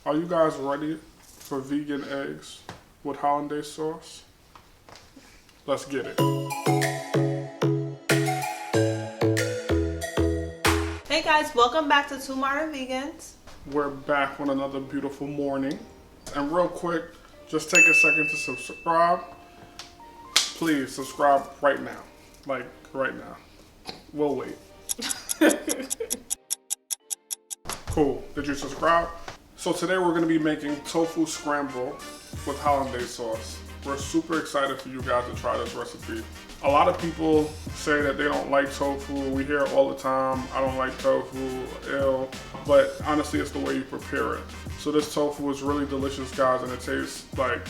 Are you guys ready for vegan eggs with Hollandaise sauce? Let's get it. Hey guys, welcome back to Two Modern Vegans. We're back on another beautiful morning. And real quick, just take a second to subscribe. Please subscribe right now. Like, right now. We'll wait. Cool. Did you subscribe? So today we're going to be making tofu scramble with Hollandaise sauce. We're super excited for you guys to try this recipe. A lot of people say that they don't like tofu. We hear it all the time. I don't like tofu, ill. But honestly, it's the way you prepare it. So this tofu is really delicious, guys, and it tastes like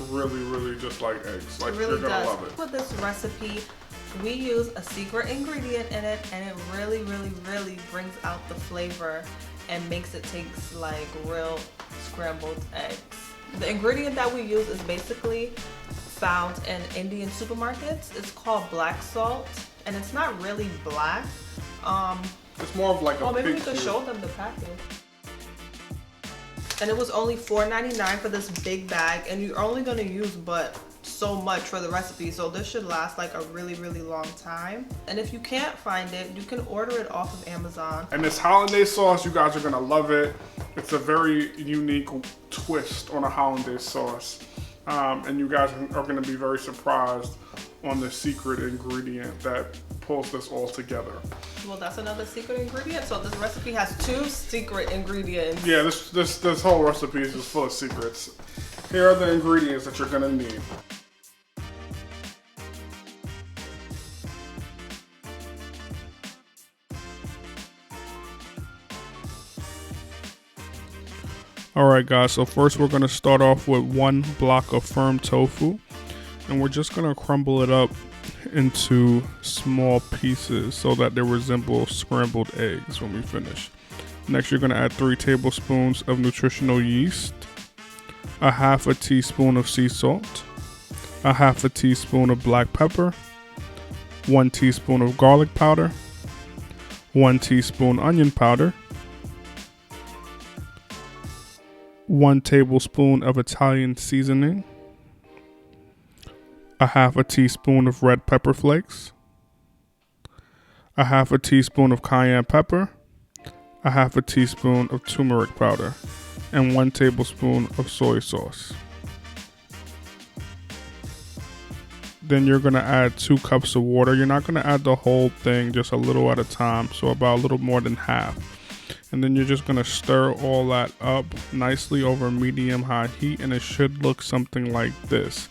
really just like eggs. Like, really you're going to love it. With this recipe, we use a secret ingredient in it, and it really brings out the flavor and makes it taste like real scrambled eggs. The ingredient that we use is basically found in Indian supermarkets. It's called black salt, and it's not really black. It's more of like a maybe pink we could hue. show them the package. And it was only $4.99 for this big bag, and you're only gonna use but so much for the recipe, so this should last like a really long time. And if you can't find it, you can order it off of Amazon. And this Hollandaise sauce, you guys are gonna love it. It's a very unique twist on a Hollandaise sauce. And you guys are gonna be very surprised on the secret ingredient that pulls this all together. Well, that's another secret ingredient. So this recipe has 2 secret ingredients. Yeah, this whole recipe is just full of secrets. Here are the ingredients that you're gonna need. Alright guys, so first we're going to start off with 1 block of firm tofu, and we're just going to crumble it up into small pieces so that they resemble scrambled eggs when we finish. Next you're going to add 3 tablespoons of nutritional yeast, a half a teaspoon of sea salt, a half a teaspoon of black pepper, 1 teaspoon of garlic powder, 1 teaspoon onion powder, 1 tablespoon of Italian seasoning, a half a teaspoon of red pepper flakes, a half a teaspoon of cayenne pepper, a half a teaspoon of turmeric powder, and 1 tablespoon of soy sauce. Then you're going to add 2 cups of water. You're not going to add the whole thing, just a little at a time, so about a little more than half. And then you're just going to stir all that up nicely over medium-high heat, and it should look something like this.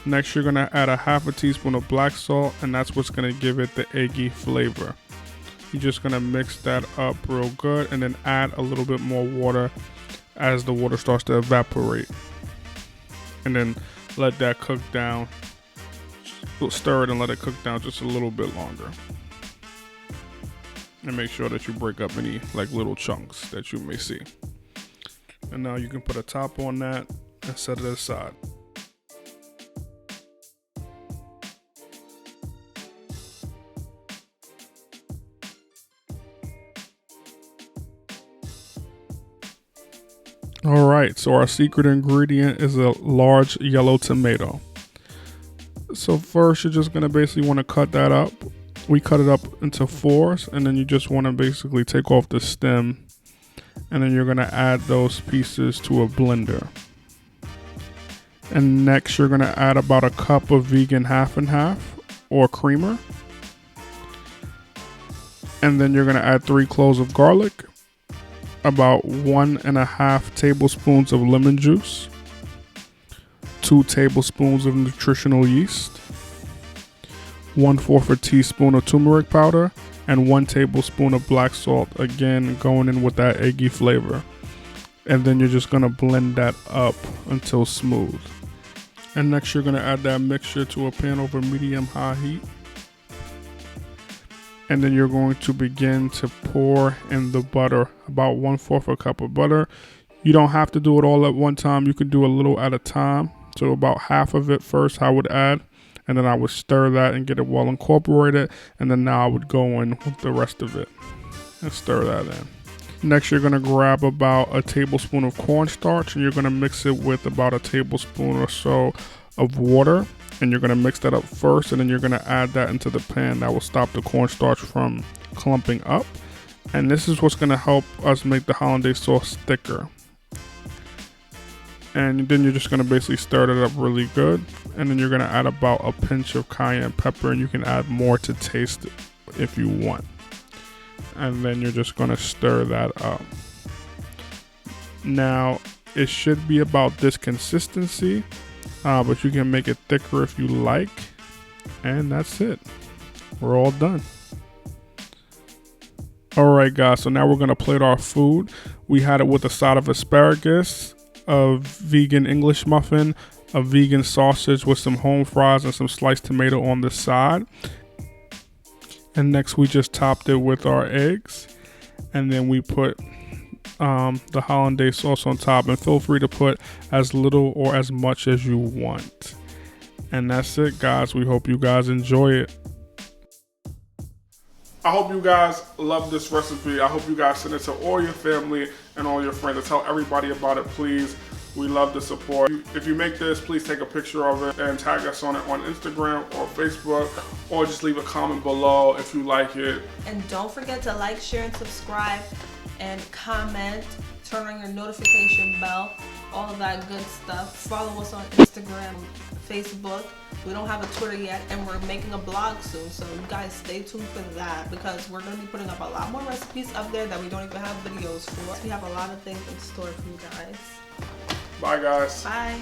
Next, you're going to add a half a teaspoon of black salt, and that's what's going to give it the eggy flavor. You're just going to mix that up real good, and then add a little bit more water as the water starts to evaporate. And then let that cook down. Stir it and let it cook down just a little bit longer. And make sure that you break up any like little chunks that you may see. And now you can put a top on that and set it aside. All right, so our secret ingredient is a large yellow tomato. So first you're just gonna basically want to cut that up. We cut it up into 4s, and then you just want to basically take off the stem, and then you're going to add those pieces to a blender. And next you're going to add about a cup of vegan half and half or creamer, and then you're going to add 3 cloves of garlic, about 1.5 tablespoons of lemon juice, 2 tablespoons of nutritional yeast, 1/4 a teaspoon of turmeric powder, and 1 tablespoon of black salt, again going in with that eggy flavor. And then you're just going to blend that up until smooth. And next you're going to add that mixture to a pan over medium-high heat. And then you're going to begin to pour in the butter, about 1/4 a cup of butter. You don't have to do it all at one time. You can do a little at a time. So about half of it first I would add, and then I would stir that and get it well incorporated, and then now I would go in with the rest of it and stir that in. Next, you're going to grab about a tablespoon of cornstarch and you're going to mix it with about a tablespoon or so of water. And you're going to mix that up first, and then you're going to add that into the pan. That will stop the cornstarch from clumping up. And this is what's going to help us make the hollandaise sauce thicker. And then you're just going to basically stir it up really good. And then you're going to add about a pinch of cayenne pepper, and you can add more to taste if you want. And then you're just going to stir that up. Now, it should be about this consistency, but you can make it thicker if you like. And that's it. We're all done. Alright guys, so now we're going to plate our food. We had it with a side of asparagus, a vegan English muffin, a vegan sausage with some home fries and some sliced tomato on the side. And next we just topped it with our eggs. And then we put the hollandaise sauce on top. And feel free to put as little or as much as you want. And that's it guys. We hope you guys enjoy it. I hope you guys love this recipe. I hope you guys send it to all your family and all your friends. And tell everybody about it, please. We love the support. If you make this, please take a picture of it and tag us on it on Instagram or Facebook, or just leave a comment below if you like it. And don't forget to like, share, and subscribe, and comment. Turn on your notification bell, all of that good stuff. Follow us on Instagram, Facebook. We don't have a Twitter yet, and we're making a blog soon, so you guys stay tuned for that, because we're going to be putting up a lot more recipes up there that we don't even have videos for. We have a lot of things in store for you guys. Bye guys. Bye.